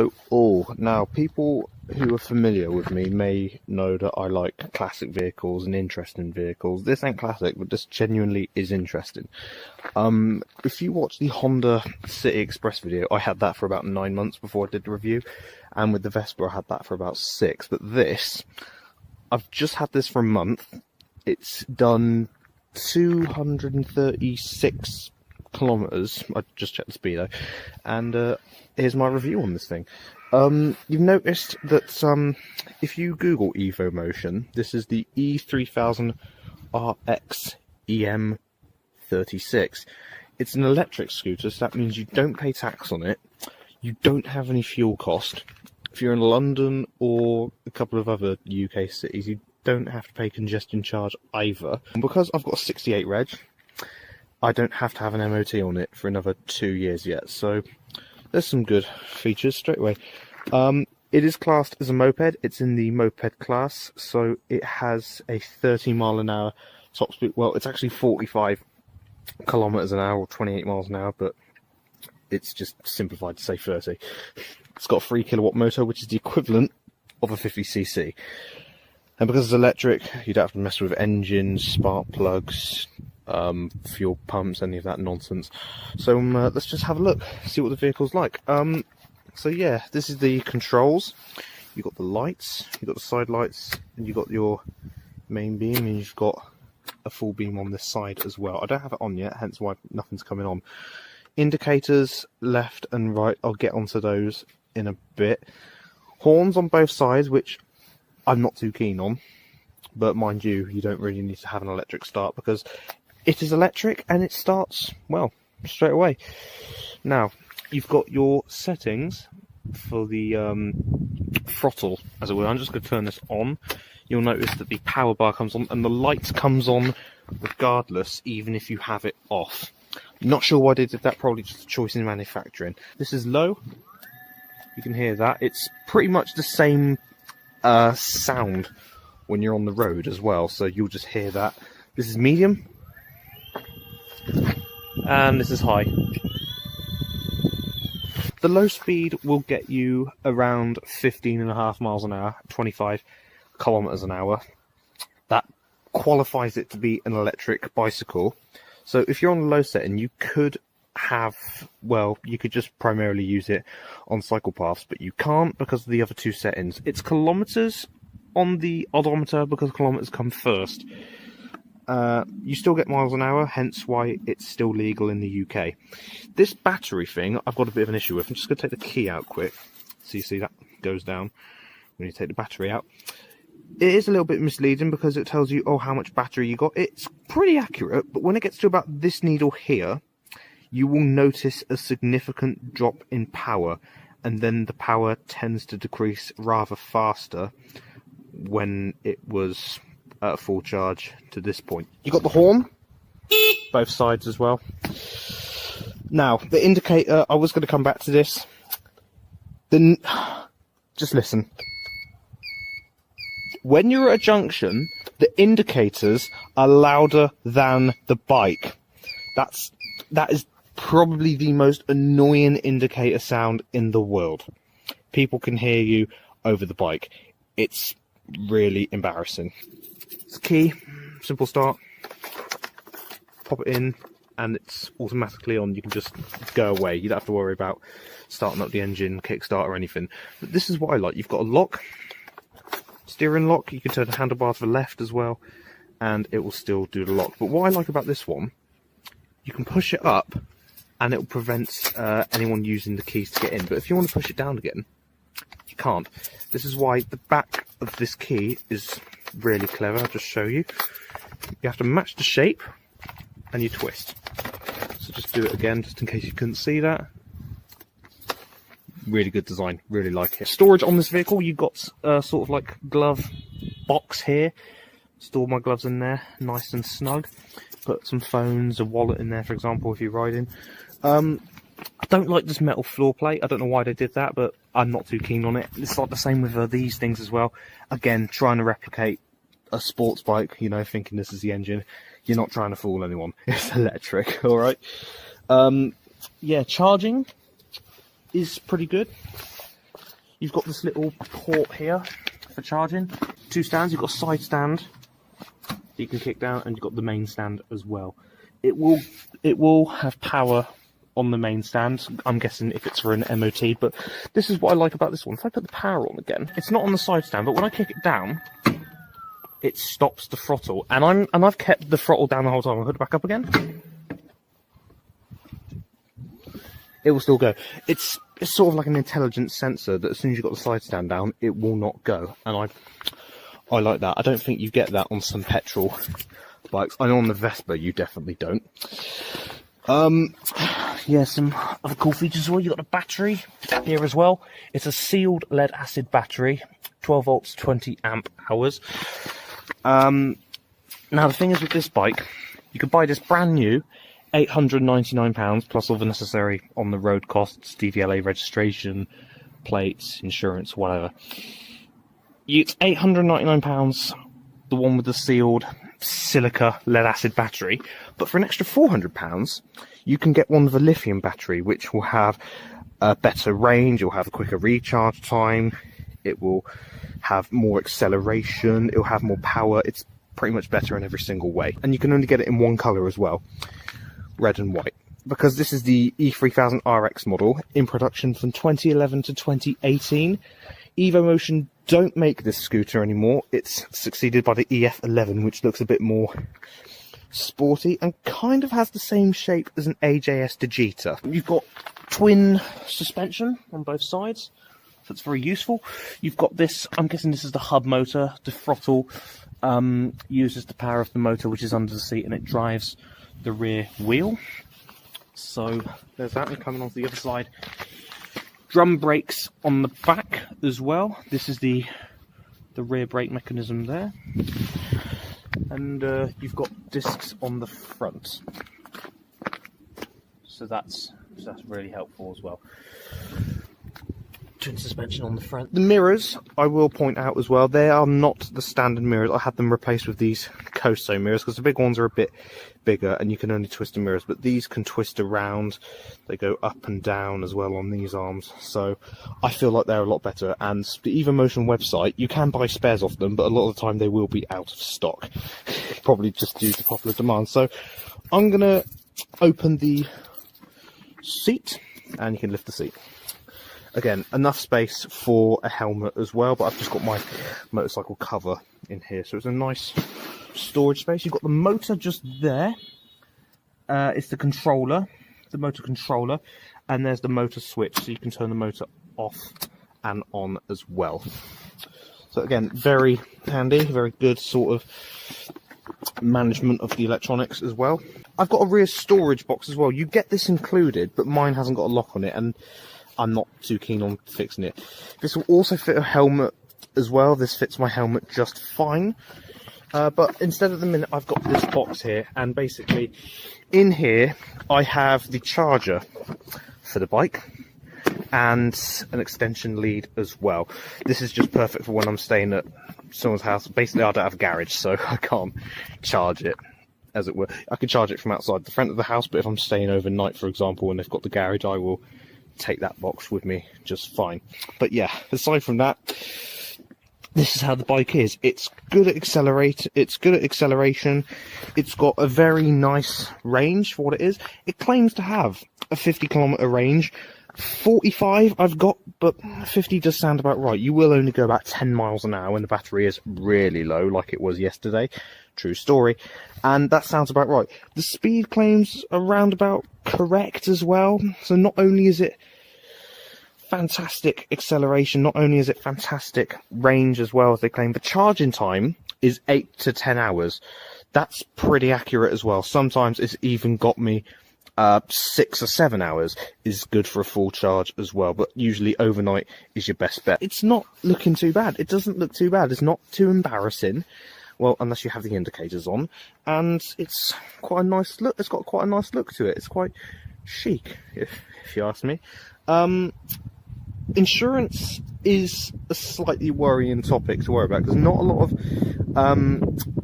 Hello all. Now, people who are familiar with me may know that I like classic vehicles and interesting vehicles. This ain't classic, but this genuinely is interesting. If you watch the Honda City Express video, I had that for about 9 months before I did the review, and with the Vespa I had that for about 6. But this, I've just had this for a month. It's done 236 kilometers. I just checked the speed though, and here's my review on this thing. You've noticed that if you Google EvoMotion, this is the E-3000RX EM-36. It's an electric scooter, so that means you don't pay tax on it. You don't have any fuel cost. If you're in London or a couple of other UK cities, you don't have to pay congestion charge either. And because I've got a 68 reg, I don't have to have an MOT on it for another 2 years yet, so there's some good features straight away. It is classed as a moped. It's in the moped class, so it has a 30 mile an hour top speed. Well, it's actually 45 kilometers an hour or 28 miles an hour, but it's just simplified to say 30. It's got a 3 kilowatt motor, which is the equivalent of a 50cc. And because it's electric, you don't have to mess with engines, spark plugs, fuel pumps, any of that nonsense. So let's just have a look, see what the vehicle's like. So yeah, this is the controls. You've got the lights, you've got the side lights, and you've got your main beam, and you've got a full beam on this side as well. I don't have it on yet, hence why nothing's coming on. Indicators left and right, I'll get onto those in a bit. Horns on both sides, which I'm not too keen on, but mind you, you don't really need to have an electric start because it is electric and it starts, well, straight away. Now, you've got your settings for the throttle, as it were. I'm just going to turn this on. You'll notice that the power bar comes on and the light comes on regardless, even if you have it off. Not sure why they did that, probably just a choice in manufacturing. This is low. You can hear that. It's pretty much the same sound when you're on the road as well, so you'll just hear that. This is medium. And this is high. The low speed will get you around 15.5 miles an hour, 25 kilometers an hour. That qualifies it to be an electric bicycle. So if you're on the low setting, you could have, well, you could just primarily use it on cycle paths, but you can't because of the other two settings. It's kilometers on the odometer because kilometers come first. You still get miles an hour, hence why it's still legal in the UK. This battery thing, I've got a bit of an issue with. I'm just going to take the key out quick. So you see that goes down when you take the battery out. It is a little bit misleading because it tells you, oh, how much battery you got. It's pretty accurate, but when it gets to about this needle here, you will notice a significant drop in power, and then the power tends to decrease rather faster when it was at full charge to this point. You got the horn, both sides as well. Now, the indicator, I was going to come back to this. Then, just listen. When you're at a junction, the indicators are louder than the bike. That is probably the most annoying indicator sound in the world. People can hear you over the bike. It's really embarrassing. It's a key, simple start, pop it in and it's automatically on. You can just go away. You don't have to worry about starting up the engine, kickstart or anything. But this is what I like. You've got a lock, steering lock. You can turn the handlebar to the left as well and it will still do the lock. But what I like about this one, you can push it up and it will prevent anyone using the keys to get in. But if you want to push it down again, you can't. This is why the back of this key is really clever. I'll just show you. You have to match the shape and you twist. So just do it again, just in case you couldn't see that. Really good design, really like it. Storage on this vehicle, you've got sort of like glove box here. Store my gloves in there, nice and snug. Put some phones, a wallet in there, for example, if you're riding. I don't like this metal floor plate. I don't know why they did that, but I'm not too keen on it. It's like the same with these things as well. Again, trying to replicate a sports bike, you know, thinking this is the engine. You're not trying to fool anyone. It's electric, all right? Yeah, charging is pretty good. You've got this little port here for charging. 2 stands. You've got a side stand that you can kick down, and you've got the main stand as well. It will have power on the main stand. I'm guessing if it's for an MOT, but this is what I like about this one. If I put the power on again, it's not on the side stand, but when I kick it down, it stops the throttle, and I've kept the throttle down the whole time. I'll put it back up again. It will still go. It's sort of like an intelligent sensor that as soon as you've got the side stand down, it will not go. And I like that. I don't think you get that on some petrol bikes. I know on the Vespa you definitely don't. Yeah, some other cool features as well. You've got a battery here as well. It's a sealed lead acid battery, 12 volts, 20 amp hours. Now the thing is with this bike, you can buy this brand new, £899 plus all the necessary on the road costs, DVLA registration, plates, insurance, whatever. It's £899, the one with the sealed silica lead acid battery, but for an extra £400 you can get one with a lithium battery, which will have a better range, it will have a quicker recharge time, it will have more acceleration, it will have more power. It's pretty much better in every single way, and you can only get it in one colour as well, red and white, because this is the E-3000RX model in production from 2011 to 2018. EvoMotion don't make this scooter anymore. It's succeeded by the EF11, which looks a bit more sporty and kind of has the same shape as an AJS Digita. You've got twin suspension on both sides, so it's very useful. You've got this, I'm guessing this is the hub motor. The throttle uses the power of the motor, which is under the seat, and it drives the rear wheel. So there's that, and coming onto the other side, drum brakes on the back as well. This is the rear brake mechanism there, and you've got discs on the front, so that's really helpful as well. Twin suspension on the front. The mirrors, I will point out as well, they are not the standard mirrors. I had them replaced with these Coso mirrors because the big ones are a bit bigger and you can only twist the mirrors, but these can twist around. They go up and down as well on these arms, so I feel like they're a lot better. And the EvoMotion website, you can buy spares off them, but a lot of the time they will be out of stock, probably just due to popular demand. So I'm gonna open the seat and you can lift the seat. Again, enough space for a helmet as well, but I've just got my motorcycle cover in here, so it's a nice storage space. You've got the motor just there. It's the controller, the motor controller, and there's the motor switch, so you can turn the motor off and on as well. So again, very handy, very good sort of management of the electronics as well. I've got a rear storage box as well. You get this included, but mine hasn't got a lock on it, and I'm not too keen on fixing it. This will also fit a helmet as well. This fits my helmet just fine. But instead of the minute, I've got this box here, and basically in here I have the charger for the bike and an extension lead as well. This is just perfect for when I'm staying at someone's house. Basically I don't have a garage, so I can't charge it, as it were. I can charge it from outside the front of the house, but if I'm staying overnight, for example, and they've got the garage, I will take that box with me just fine. But yeah, aside from that, this is how the bike is. It's good at acceleration. It's got a very nice range for what it is. It claims to have a 50-kilometer range. 45 I've got, but 50 does sound about right. You will only go about 10 miles an hour when the battery is really low, like it was yesterday. True story. And that sounds about right. The speed claims are round about correct as well. So not only is it fantastic acceleration, not only is it fantastic range as well, as they claim, the charging time is 8 to 10 hours. That's pretty accurate as well. Sometimes it's even got me 6 or 7 hours is good for a full charge as well, but usually overnight is your best bet. It's not looking too bad. It doesn't look too bad. It's not too embarrassing. Well, unless you have the indicators on, and it's quite a nice look. It's got quite a nice look to it. It's quite chic, if you ask me. Insurance is a slightly worrying topic to worry about, because not a lot of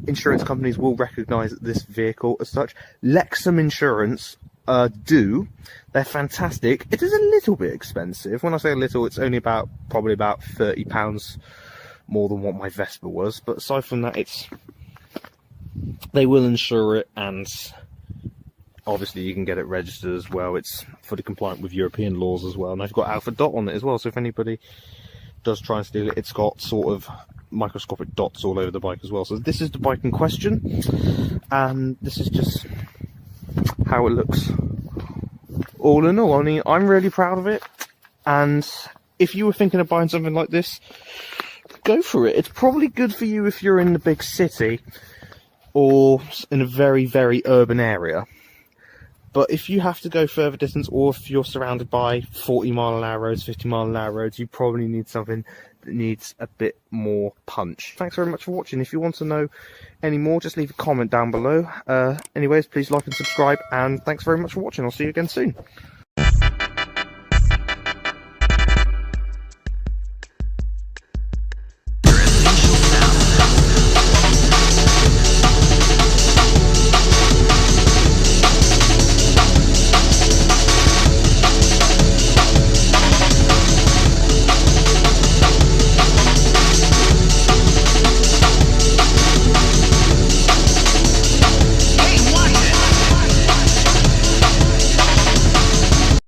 insurance companies will recognise this vehicle as such. Lexum Insurance do. They're fantastic. It is a little bit expensive. When I say a little, it's only probably about £30 more than what my Vespa was. But aside from that, they will insure it, and obviously you can get it registered as well. It's fully compliant with European laws as well, and I've got Alpha Dot on it as well, so if anybody does try and steal it, it's got sort of microscopic dots all over the bike as well. So this is the bike in question, and this is just how it looks all in all. I mean, I'm really proud of it, and if you were thinking of buying something like this, go for it. It's probably good for you if you're in the big city or in a very, very urban area. But if you have to go further distance, or if you're surrounded by 40-mile-an-hour roads, 50-mile-an-hour roads, you probably need something that needs a bit more punch. Thanks very much for watching. If you want to know any more, just leave a comment down below. Anyways, please like and subscribe, and thanks very much for watching. I'll see you again soon.